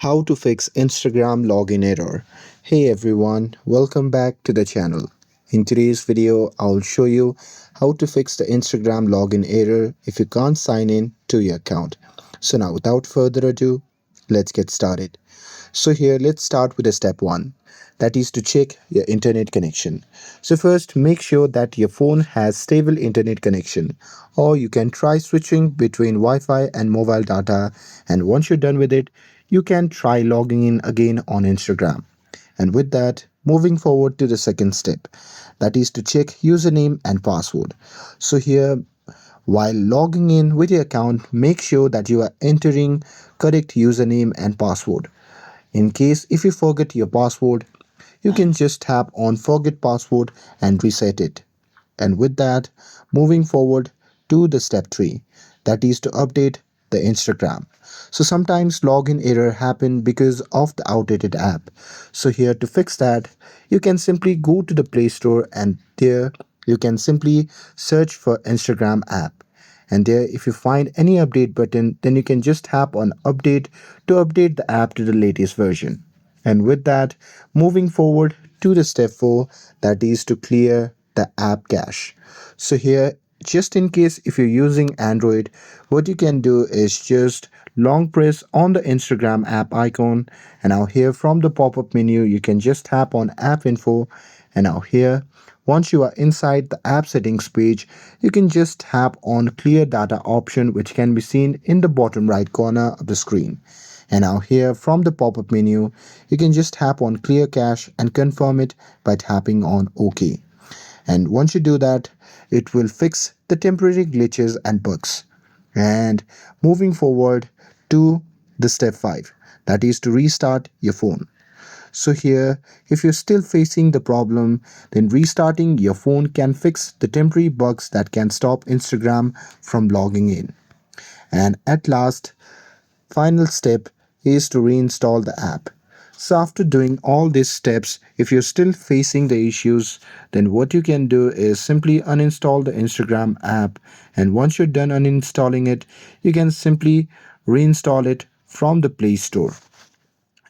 How to fix Instagram login error. Hey everyone, welcome back to the channel. In today's video, I'll show you how to fix the Instagram login error if you can't sign in to your account. So now without further ado, let's get started. So here let's start with the step 1, that is to check your internet connection. So first make sure that your phone has stable internet connection, or you can try switching between Wi-Fi and mobile data, and once you're done with it, you can try logging in again on Instagram. And with that, moving forward to the second step, that is to check username and password. So here, while logging in with your account, make sure that you are entering correct username and password. In case if you forget your password, you can just tap on forget password and reset it. And with that, moving forward to the step 3, that is to update the Instagram. So sometimes login error happen because of the outdated app. So here to fix that, you can simply go to the Play Store, and there you can simply search for Instagram app. And there if you find any update button, then you can just tap on update to update the app to the latest version. And with that, moving forward to the step 4, that is to clear the app cache. So here, just in case if you're using Android, what you can do is just long press on the Instagram app icon, and now here from the pop-up menu you can just tap on app info, and now here once you are inside the app settings page, you can just tap on clear data option, which can be seen in the bottom right corner of the screen. And now here from the pop-up menu, you can just tap on clear cache and confirm it by tapping on OK. And once you do that, it will fix the temporary glitches and bugs. And moving forward to the step 5, that is to restart your phone. So here, if you're still facing the problem, then restarting your phone can fix the temporary bugs that can stop Instagram from logging in. And at last, final step is to reinstall the app. So after doing all these steps, if you're still facing the issues, then what you can do is simply uninstall the Instagram app, and once you're done uninstalling it, you can simply reinstall it from the Play Store.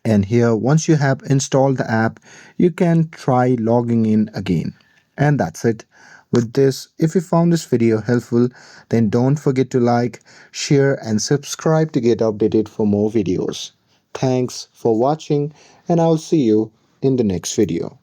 And here once you have installed the app, you can try logging in again. And that's it. With this, if you found this video helpful, then don't forget to like, share and subscribe to get updated for more videos. Thanks for watching, and I'll see you in the next video.